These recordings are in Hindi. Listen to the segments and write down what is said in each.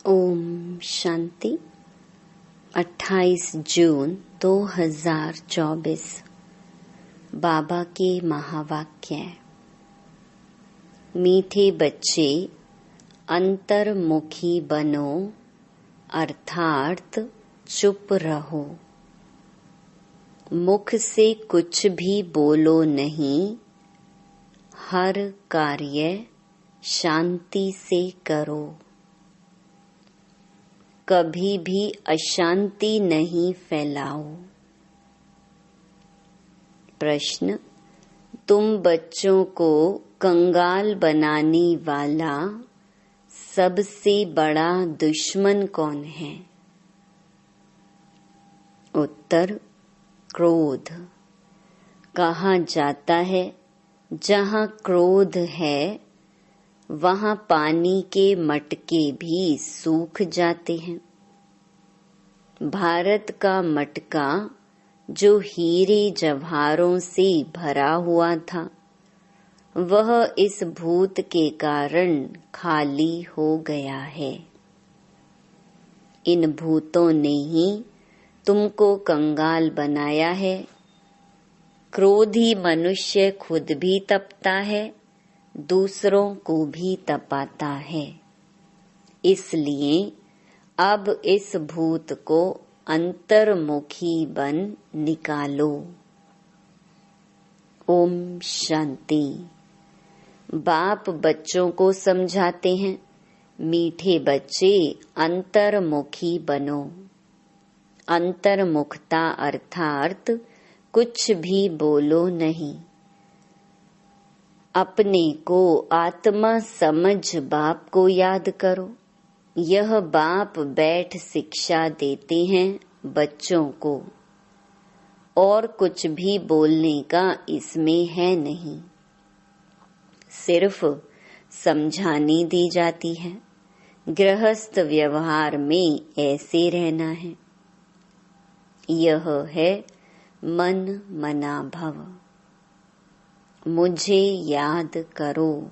ओम शांति। 28 जून 2024 बाबा के महावाक्य। मीठे बच्चे अंतर्मुखी बनो अर्थात चुप रहो। मुख से कुछ भी बोलो नहीं, हर कार्य शांति से करो। कभी भी अशांति नहीं फैलाओ। प्रश्न: तुम बच्चों को कंगाल बनाने वाला सबसे बड़ा दुश्मन कौन है? उत्तर: क्रोध। कहा जाता है, जहाँ क्रोध है वहाँ पानी के मटके भी सूख जाते हैं। भारत का मटका जो हीरे जवाहरों से भरा हुआ था, वह इस भूत के कारण खाली हो गया है। इन भूतों ने ही तुमको कंगाल बनाया है। क्रोधी मनुष्य खुद भी तपता है, दूसरों को भी तपाता है। इसलिए अब इस भूत को अंतर्मुखी बन निकालो। ओम शांति। बाप बच्चों को समझाते हैं, मीठे बच्चे अंतर्मुखी बनो। अंतर्मुखता अर्थात कुछ भी बोलो नहीं। अपने को आत्मा समझ बाप को याद करो। यह बाप बैठ शिक्षा देते हैं बच्चों को, और कुछ भी बोलने का इसमें है नहीं। सिर्फ समझानी दी जाती है। गृहस्थ व्यवहार में ऐसे रहना है। यह है मन मना भव। मुझे याद करो।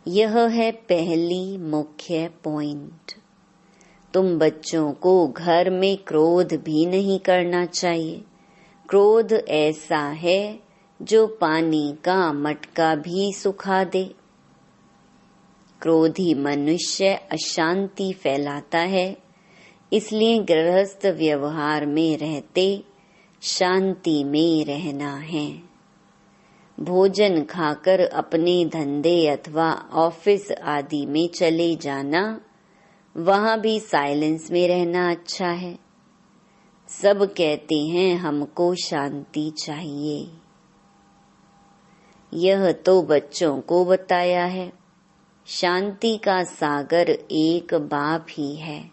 यह है पहली मुख्य पॉइंट। तुम बच्चों को घर में क्रोध भी नहीं करना चाहिए। क्रोध ऐसा है जो पानी का मटका भी सुखा दे। क्रोधी मनुष्य अशांति फैलाता है। इसलिए गृहस्थ व्यवहार में रहते शांति में रहना है। भोजन खाकर अपने धंधे अथवा ऑफिस आदि में चले जाना, वहाँ भी साइलेंस में रहना अच्छा है। सब कहते हैं हमको शांति चाहिए। यह तो बच्चों को बताया है। शांति का सागर एक बाप ही है।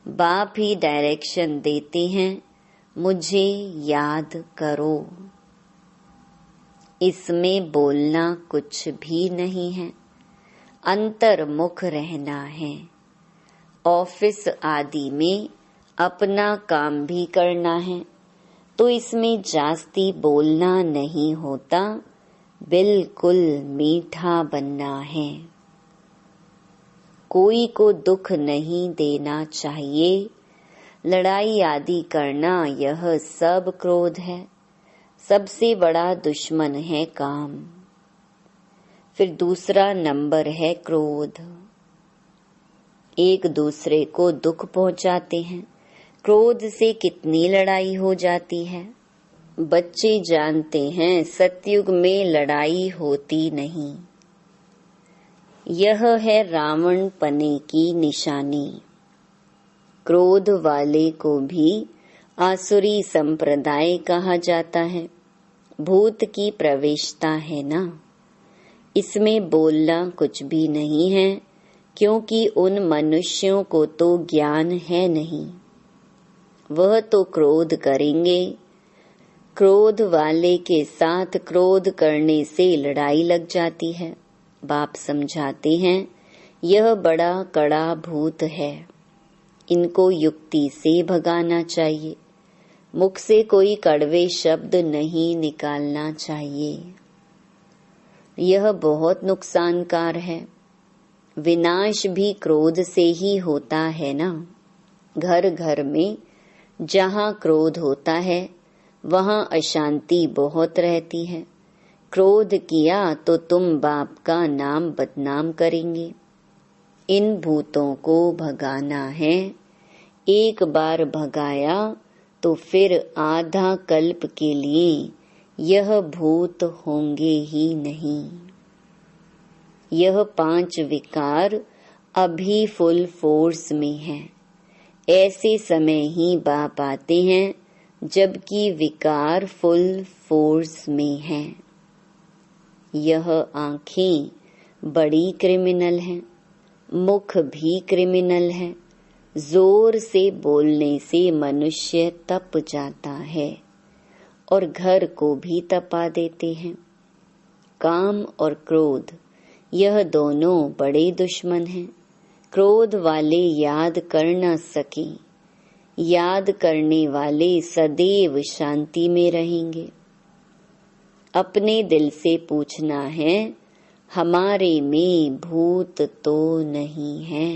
बाप ही डायरेक्शन देते हैं, मुझे याद करो। इसमें बोलना कुछ भी नहीं है, अंतर्मुख रहना है। ऑफिस आदि में अपना काम भी करना है, तो इसमें जास्ती बोलना नहीं होता, बिल्कुल मीठा बनना है। कोई को दुख नहीं देना चाहिए। लड़ाई आदि करना यह सब क्रोध है। सबसे बड़ा दुश्मन है काम। फिर दूसरा नंबर है क्रोध। एक दूसरे को दुख पहुंचाते हैं। क्रोध से कितनी लड़ाई हो जाती है। बच्चे जानते हैं सतयुग में लड़ाई होती नहीं। यह है रावण पने की निशानी। क्रोध वाले को भी आसुरी संप्रदाय कहा जाता है। भूत की प्रवेशता है ना। इसमें बोलना कुछ भी नहीं है, क्योंकि उन मनुष्यों को तो ज्ञान है नहीं। वह तो क्रोध करेंगे। क्रोध वाले के साथ क्रोध करने से लड़ाई लग जाती है। बाप समझाते हैं, यह बड़ा कड़ा भूत है। इनको युक्ति से भगाना चाहिए। मुख से कोई कड़वे शब्द नहीं निकालना चाहिए। यह बहुत नुकसानकार है। विनाश भी क्रोध से ही होता है ना। घर घर में जहाँ क्रोध होता है वहाँ अशांति बहुत रहती है। क्रोध किया तो तुम बाप का नाम बदनाम करेंगे। इन भूतों को भगाना है। एक बार भगाया तो फिर आधा कल्प के लिए यह भूत होंगे ही नहीं। यह 5 विकार अभी फुल फोर्स में है। ऐसे समय ही बाप आते हैं जबकि विकार फुल फोर्स में है। यह आँखें बड़ी क्रिमिनल हैं, मुख भी क्रिमिनल है। जोर से बोलने से मनुष्य तप जाता है और घर को भी तपा देते हैं। काम और क्रोध यह दोनों बड़े दुश्मन हैं। क्रोध वाले याद कर न सके, याद करने वाले सदैव शांति में रहेंगे। अपने दिल से पूछना है, हमारे में भूत तो नहीं है।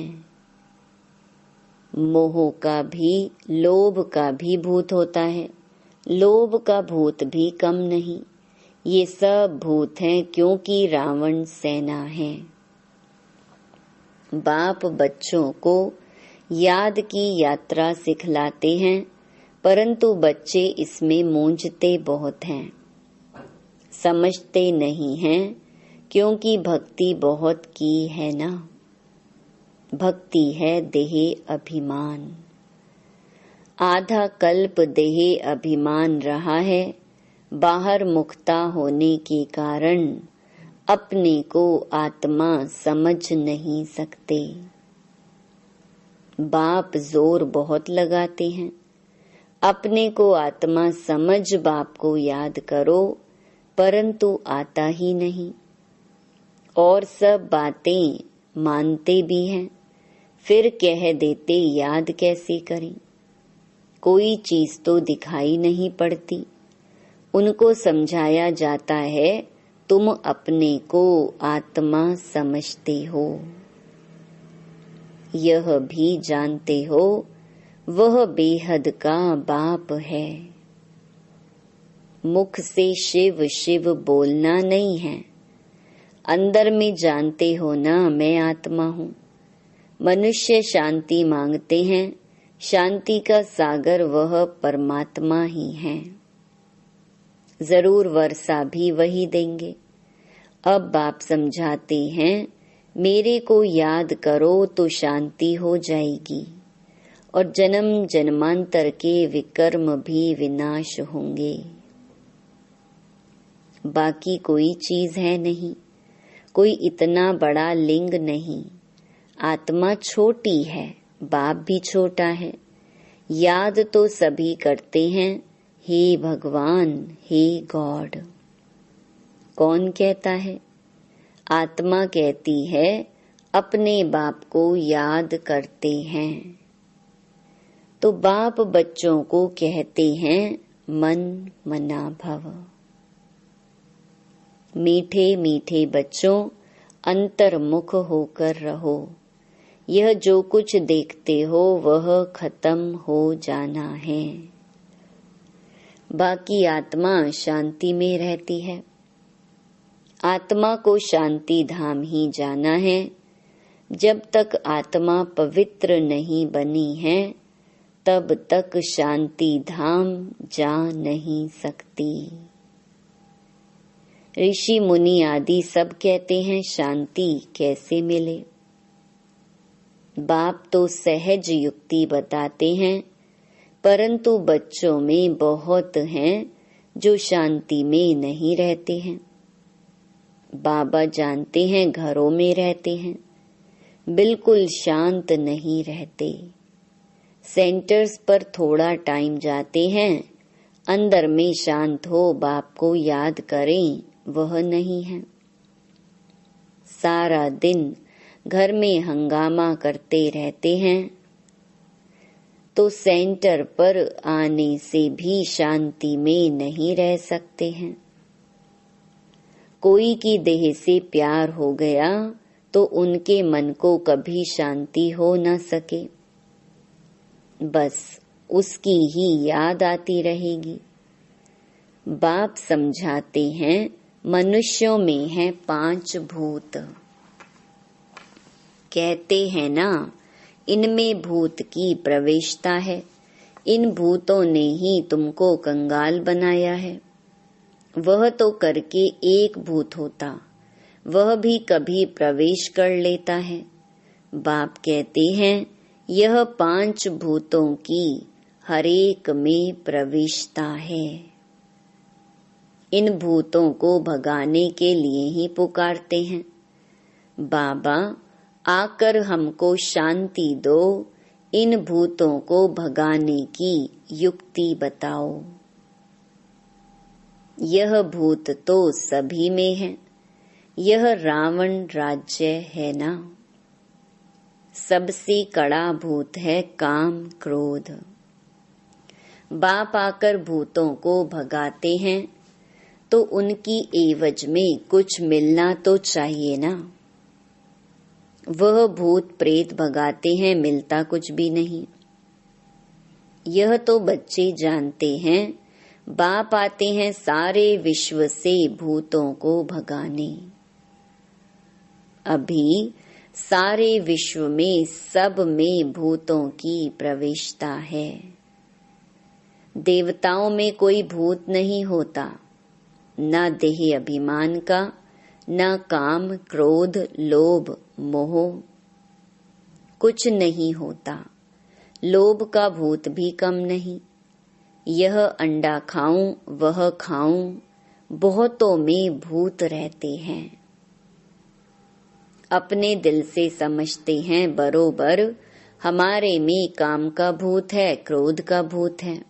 मोह का भी लोभ का भी भूत होता है। लोभ का भूत भी कम नहीं। ये सब भूत हैं क्योंकि रावण सेना है। बाप बच्चों को याद की यात्रा सिखलाते हैं, परंतु बच्चे इसमें मूंझते बहुत हैं, समझते नहीं हैं क्योंकि भक्ति बहुत की है ना। भक्ति है देह अभिमान। आधा कल्प देह अभिमान रहा है। बाहर मुक्ता होने के कारण अपने को आत्मा समझ नहीं सकते। बाप जोर बहुत लगाते हैं, अपने को आत्मा समझ बाप को याद करो, परंतु आता ही नहीं। और सब बातें मानते भी हैं, फिर कह देते याद कैसे करें। कोई चीज तो दिखाई नहीं पड़ती। उनको समझाया जाता है, तुम अपने को आत्मा समझते हो, यह भी जानते हो वह बेहद का बाप है। मुख से शिव शिव बोलना नहीं है, अंदर में जानते हो ना मैं आत्मा हूँ। मनुष्य शांति मांगते हैं, शांति का सागर वह परमात्मा ही है। जरूर वर्षा भी वही देंगे। अब बाप समझाते हैं, मेरे को याद करो तो शांति हो जाएगी और जन्म जन्मांतर के विकर्म भी विनाश होंगे। बाकी कोई चीज है नहीं, कोई इतना बड़ा लिंग नहीं। आत्मा छोटी है, बाप भी छोटा है। याद तो सभी करते हैं, हे भगवान, हे गॉड। कौन कहता है? आत्मा कहती है, अपने बाप को याद करते हैं। तो बाप बच्चों को कहते हैं, मन मना भव। मीठे मीठे बच्चों, अंतर्मुख होकर रहो। यह जो कुछ देखते हो वह खत्म हो जाना है। बाकी आत्मा शांति में रहती है। आत्मा को शांति धाम ही जाना है। जब तक आत्मा पवित्र नहीं बनी है, तब तक शांति धाम जा नहीं सकती। ऋषि मुनि आदि सब कहते हैं शांति कैसे मिले। बाप तो सहज युक्ति बताते हैं, परंतु बच्चों में बहुत हैं जो शांति में नहीं रहते हैं। बाबा जानते हैं घरों में रहते हैं, बिल्कुल शांत नहीं रहते। सेंटर्स पर थोड़ा टाइम जाते हैं, अंदर में शांत हो बाप को याद करें, वह नहीं है। सारा दिन घर में हंगामा करते रहते हैं, तो सेंटर पर आने से भी शांति में नहीं रह सकते हैं। कोई की देह से प्यार हो गया तो उनके मन को कभी शांति हो न सके। बस उसकी ही याद आती रहेगी। बाप समझाते हैं मनुष्यों में है 5 भूत। कहते हैं ना, इनमें भूत की प्रवेशता है। इन भूतों ने ही तुमको कंगाल बनाया है। वह तो करके एक भूत होता, वह भी कभी प्रवेश कर लेता है। बाप कहते हैं यह 5 भूतों की हरेक में प्रवेशता है। इन भूतों को भगाने के लिए ही पुकारते हैं, बाबा आकर हमको शांति दो, इन भूतों को भगाने की युक्ति बताओ। यह भूत तो सभी में है, यह रावण राज्य है ना। सबसे कड़ा भूत है काम क्रोध। बाप आकर भूतों को भगाते हैं तो उनकी एवज में कुछ मिलना तो चाहिए ना। वह भूत प्रेत भगाते हैं, मिलता कुछ भी नहीं। यह तो बच्चे जानते हैं, बाप आते हैं सारे विश्व से भूतों को भगाने। अभी सारे विश्व में सब में भूतों की प्रवेशता है। देवताओं में कोई भूत नहीं होता, न देह अभिमान का, न काम क्रोध लोभ मोह, कुछ नहीं होता। लोभ का भूत भी कम नहीं। यह अंडा खाऊं वह खाऊं, बहुतों में भूत रहते हैं। अपने दिल से समझते हैं बरोबर हमारे में काम का भूत है, क्रोध का भूत है।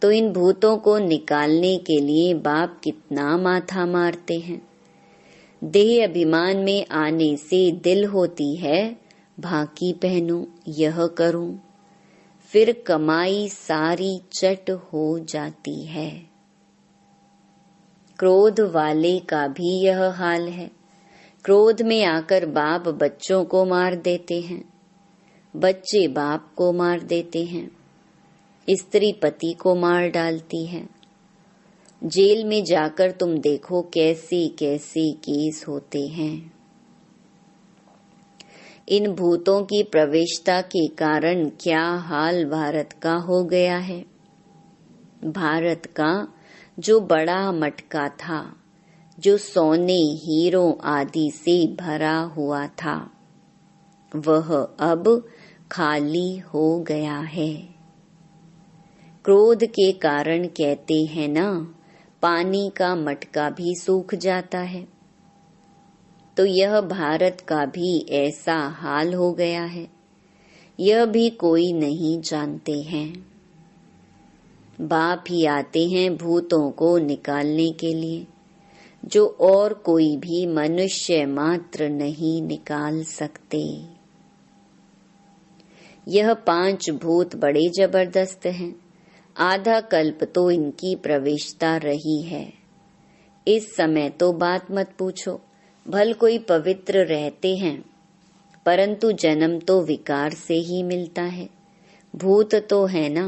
तो इन भूतों को निकालने के लिए बाप कितना माथा मारते हैं। देह अभिमान में आने से दिल होती है भाकी पहनूं, यह करूं, फिर कमाई सारी चट हो जाती है। क्रोध वाले का भी यह हाल है। क्रोध में आकर बाप बच्चों को मार देते हैं, बच्चे बाप को मार देते हैं, स्त्री पति को मार डालती है। जेल में जाकर तुम देखो कैसे कैसे केस होते हैं। इन भूतों की प्रवेशता के कारण क्या हाल भारत का हो गया है। भारत का जो बड़ा मटका था, जो सोने हीरों आदि से भरा हुआ था, वह अब खाली हो गया है। क्रोध के कारण कहते हैं ना, पानी का मटका भी सूख जाता है। तो यह भारत का भी ऐसा हाल हो गया है। यह भी कोई नहीं जानते हैं। बाप ही आते हैं भूतों को निकालने के लिए, जो और कोई भी मनुष्य मात्र नहीं निकाल सकते। यह 5 भूत बड़े जबरदस्त हैं। आधा कल्प तो इनकी प्रवेशता रही है। इस समय तो बात मत पूछो, भल कोई पवित्र रहते हैं, परंतु जन्म तो विकार से ही मिलता है। भूत तो है ना।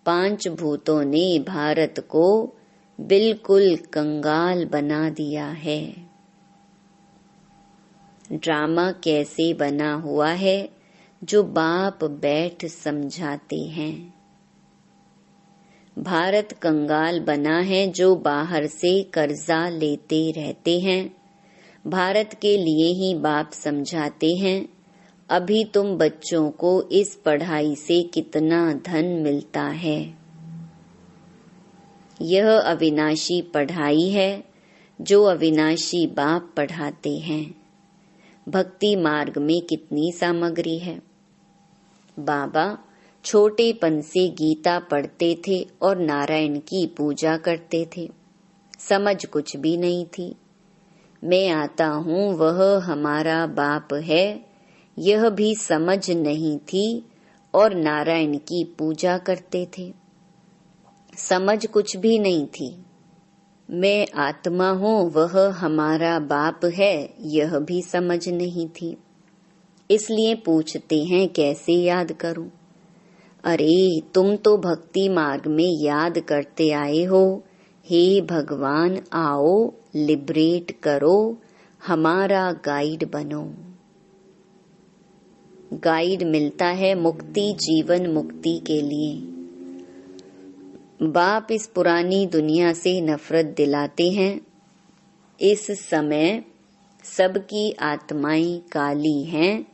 5 भूतों ने भारत को बिल्कुल कंगाल बना दिया है। ड्रामा कैसे बना हुआ है, जो बाप बैठ समझाते हैं। भारत कंगाल बना है, जो बाहर से कर्जा लेते रहते हैं। भारत के लिए ही बाप समझाते हैं, अभी तुम बच्चों को इस पढ़ाई से कितना धन मिलता है। यह अविनाशी पढ़ाई है, जो अविनाशी बाप पढ़ाते हैं। भक्ति मार्ग में कितनी सामग्री है। बाबा छोटेपन से गीता पढ़ते थे और नारायण की पूजा करते थे। समझ कुछ भी नहीं थी। मैं आता हूँ, वह हमारा बाप है, यह भी समझ नहीं थी और नारायण की पूजा करते थे। समझ कुछ भी नहीं थी। मैं आत्मा हूँ, वह हमारा बाप है, यह भी समझ नहीं थी। इसलिए पूछते हैं कैसे याद करूं। अरे तुम तो भक्ति मार्ग में याद करते आए हो। हे भगवान, आओ लिबरेट करो, हमारा गाइड बनो। गाइड मिलता है मुक्ति, जीवन मुक्ति के लिए। बाप इस पुरानी दुनिया से नफरत दिलाते हैं। इस समय सबकी आत्माएं काली हैं,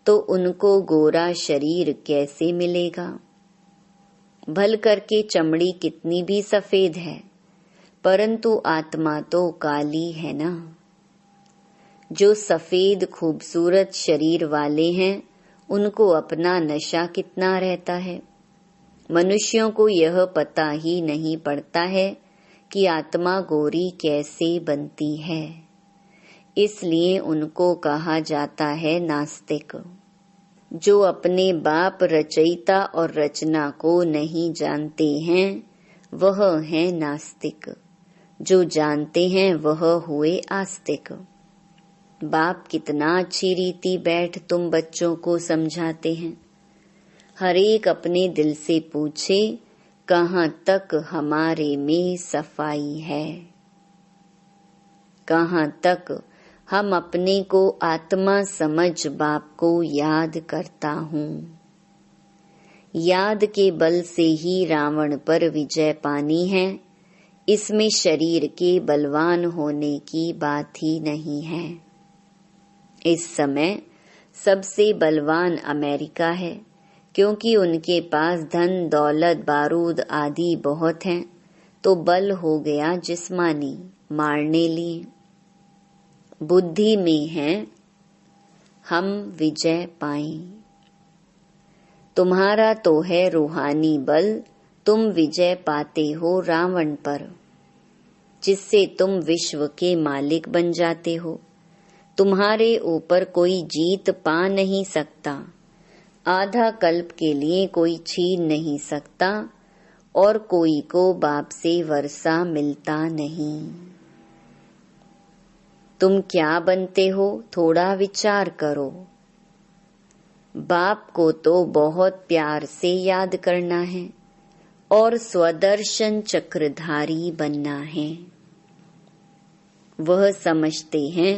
तो उनको गोरा शरीर कैसे मिलेगा। भल करके चमड़ी कितनी भी सफेद है, परंतु आत्मा तो काली है ना। जो सफेद खूबसूरत शरीर वाले हैं, उनको अपना नशा कितना रहता है। मनुष्यों को यह पता ही नहीं पड़ता है कि आत्मा गोरी कैसे बनती है। इसलिए उनको कहा जाता है नास्तिक। जो अपने बाप रचयिता और रचना को नहीं जानते हैं, वह है नास्तिक। जो जानते हैं वह हुए आस्तिक। बाप कितना अच्छी रीति बैठ तुम बच्चों को समझाते हैं। हर एक अपने दिल से पूछे, कहाँ तक हमारे में सफाई है। कहाँ तक हम अपने को आत्मा समझ बाप को याद करता हूँ। याद के बल से ही रावण पर विजय पानी है। इसमें शरीर के बलवान होने की बात ही नहीं है। इस समय सबसे बलवान अमेरिका है, क्योंकि उनके पास धन दौलत बारूद आदि बहुत हैं, तो बल हो गया जिस्मानी, मारने लिए। बुद्धि में है हम विजय पाएं। तुम्हारा तो है रूहानी बल, तुम विजय पाते हो रावण पर, जिससे तुम विश्व के मालिक बन जाते हो। तुम्हारे ऊपर कोई जीत पा नहीं सकता। आधा कल्प के लिए कोई छीन नहीं सकता, और कोई को बाप से वर्षा मिलता नहीं। तुम क्या बनते हो, थोड़ा विचार करो। बाप को तो बहुत प्यार से याद करना है और स्वदर्शन चक्रधारी बनना है। वह समझते हैं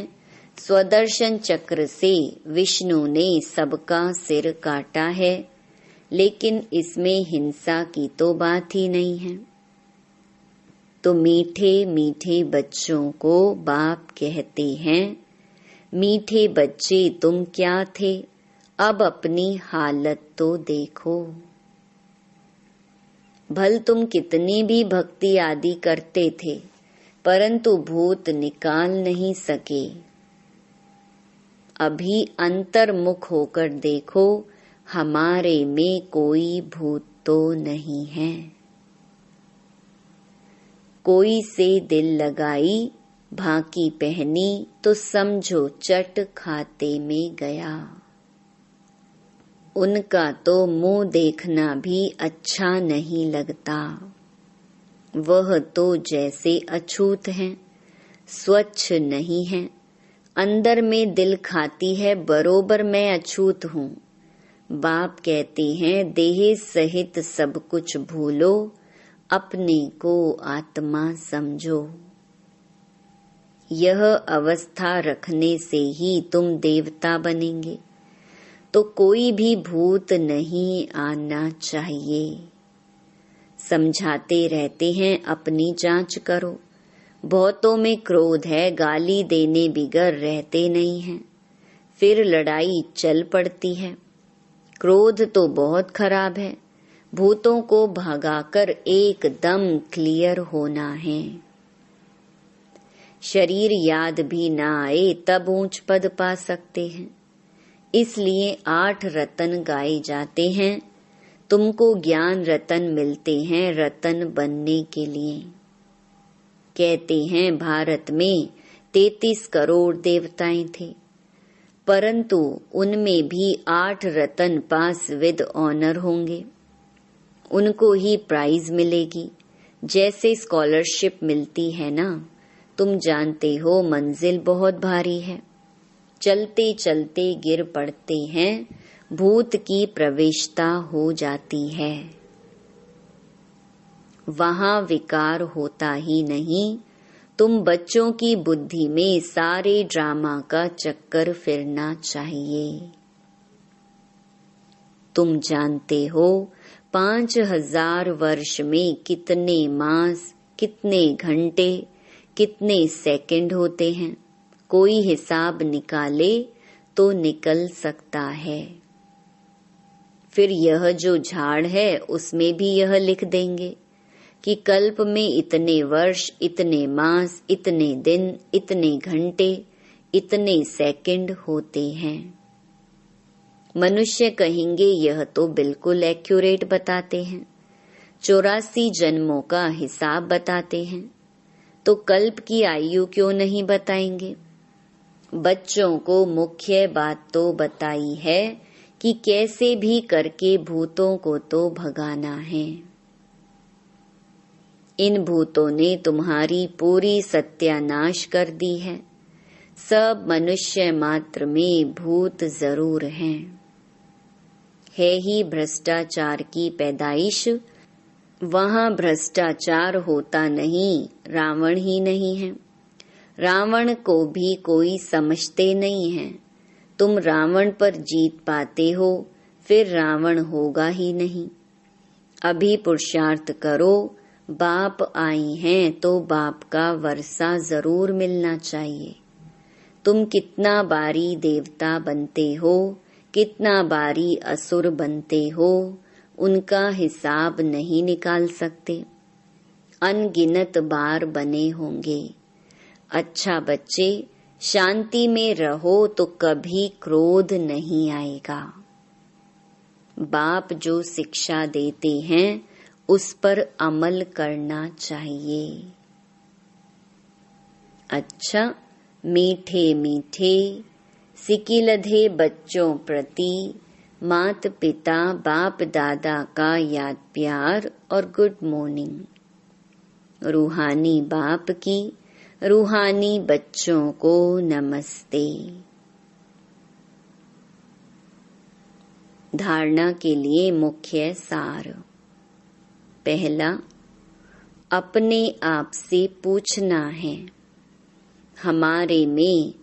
स्वदर्शन चक्र से विष्णु ने सबका सिर काटा है, लेकिन इसमें हिंसा की तो बात ही नहीं है। तो मीठे मीठे बच्चों को बाप कहते हैं, मीठे बच्चे तुम क्या थे, अब अपनी हालत तो देखो। भल तुम कितनी भी भक्ति आदि करते थे, परंतु भूत निकाल नहीं सके। अभी अंतर्मुख होकर देखो, हमारे में कोई भूत तो नहीं है। कोई से दिल लगाई, भाकी पहनी, तो समझो चट खाते में गया। उनका तो मुंह देखना भी अच्छा नहीं लगता। वह तो जैसे अछूत हैं, स्वच्छ नहीं है। अंदर में दिल खाती है, बरोबर मैं अछूत हूँ। बाप कहते हैं देह सहित सब कुछ भूलो, अपने को आत्मा समझो। यह अवस्था रखने से ही तुम देवता बनेंगे, तो कोई भी भूत नहीं आना चाहिए। समझाते रहते हैं अपनी जांच करो। बहुतों में क्रोध है, गाली देने बिगर रहते नहीं हैं, फिर लड़ाई चल पड़ती है। क्रोध तो बहुत खराब है। भूतों को भगाकर एकदम क्लियर होना है। शरीर याद भी ना आए तब ऊंच पद पा सकते हैं। इसलिए 8 रतन गाए जाते हैं। तुमको ज्ञान रतन मिलते हैं रतन बनने के लिए। कहते हैं भारत में 33 करोड़ देवताएं थे, परंतु उनमें भी 8 रतन पास विद ऑनर होंगे। उनको ही प्राइज मिलेगी जैसे स्कॉलरशिप मिलती है ना, तुम जानते हो मंजिल बहुत भारी है, चलते चलते गिर पड़ते हैं, भूत की प्रवेशता हो जाती है। वहां विकार होता ही नहीं। तुम बच्चों की बुद्धि में सारे ड्रामा का चक्कर फिरना चाहिए। तुम जानते हो 5000 वर्ष में कितने मास, कितने घंटे, कितने सेकंड होते हैं। कोई हिसाब निकाले तो निकल सकता है। फिर यह जो झाड़ है उसमें भी यह लिख देंगे कि कल्प में इतने वर्ष, इतने मास, इतने दिन, इतने घंटे, इतने सेकंड होते हैं। मनुष्य कहेंगे यह तो बिल्कुल एक्यूरेट बताते हैं, 84 जन्मों का हिसाब बताते हैं, तो कल्प की आयु क्यों नहीं बताएंगे। बच्चों को मुख्य बात तो बताई है कि कैसे भी करके भूतों को तो भगाना है। इन भूतों ने तुम्हारी पूरी सत्यानाश कर दी है। सब मनुष्य मात्र में भूत जरूर हैं। है ही भ्रष्टाचार की पैदाइश। वहां भ्रष्टाचार होता नहीं, रावण ही नहीं है। रावण को भी कोई समझते नहीं है। तुम रावण पर जीत पाते हो, फिर रावण होगा ही नहीं। अभी पुरुषार्थ करो, बाप आई हैं तो बाप का वर्षा जरूर मिलना चाहिए। तुम कितना बारी देवता बनते हो, कितना बारी असुर बनते हो, उनका हिसाब नहीं निकाल सकते। अनगिनत बार बने होंगे। अच्छा बच्चे, शांति में रहो तो कभी क्रोध नहीं आएगा। बाप जो शिक्षा देते हैं उस पर अमल करना चाहिए। अच्छा, मीठे मीठे सिकिलधे बच्चों प्रति मात पिता बाप दादा का याद प्यार और गुड मॉर्निंग। रूहानी बाप की रूहानी बच्चों को नमस्ते। धारणा के लिए मुख्य सार। पहला, अपने आप से पूछना है, हमारे में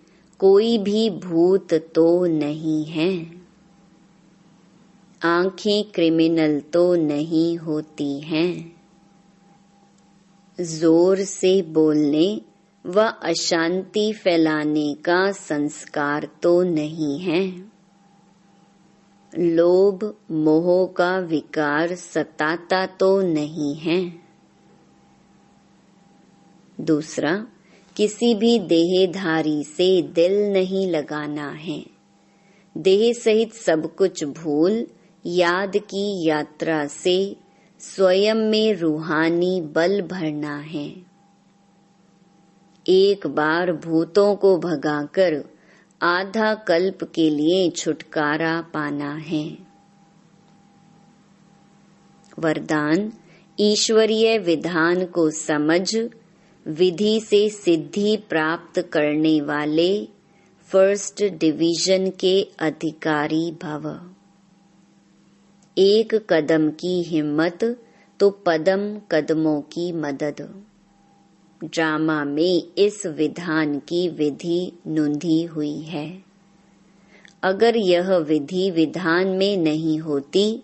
कोई भी भूत तो नहीं है। आंखें क्रिमिनल तो नहीं होती हैं। जोर से बोलने व अशांति फैलाने का संस्कार तो नहीं है। लोभ मोह का विकार सताता तो नहीं है। दूसरा, किसी भी देहधारी से दिल नहीं लगाना है। देह सहित सब कुछ भूल याद की यात्रा से स्वयं में रूहानी बल भरना है। एक बार भूतों को भगाकर आधा कल्प के लिए छुटकारा पाना है। वरदान, ईश्वरीय विधान को समझ विधि से सिद्धि प्राप्त करने वाले फर्स्ट डिवीजन के अधिकारी भव। एक कदम की हिम्मत तो पदम कदमों की मदद। ड्रामा में इस विधान की विधि नूंधी हुई है। अगर यह विधि विधान में नहीं होती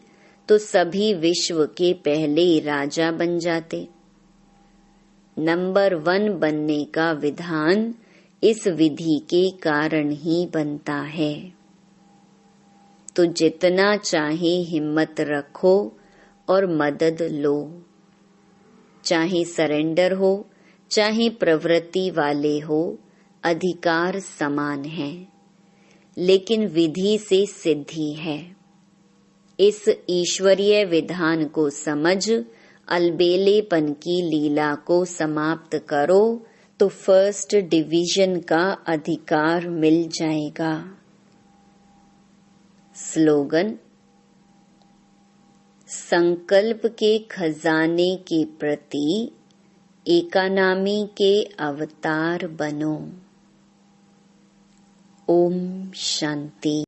तो सभी विश्व के पहले राजा बन जाते। नंबर 1 बनने का विधान इस विधि के कारण ही बनता है। तो जितना चाहे हिम्मत रखो और मदद लो। चाहे सरेंडर हो, चाहे प्रवृत्ति वाले हो, अधिकार समान है, लेकिन विधि से सिद्धि है। इस ईश्वरीय विधान को समझ अलबेलेपन की लीला को समाप्त करो तो फर्स्ट डिवीजन का अधिकार मिल जाएगा। स्लोगन, संकल्प के खजाने के प्रति एकानामी के अवतार बनो। ओम शांति।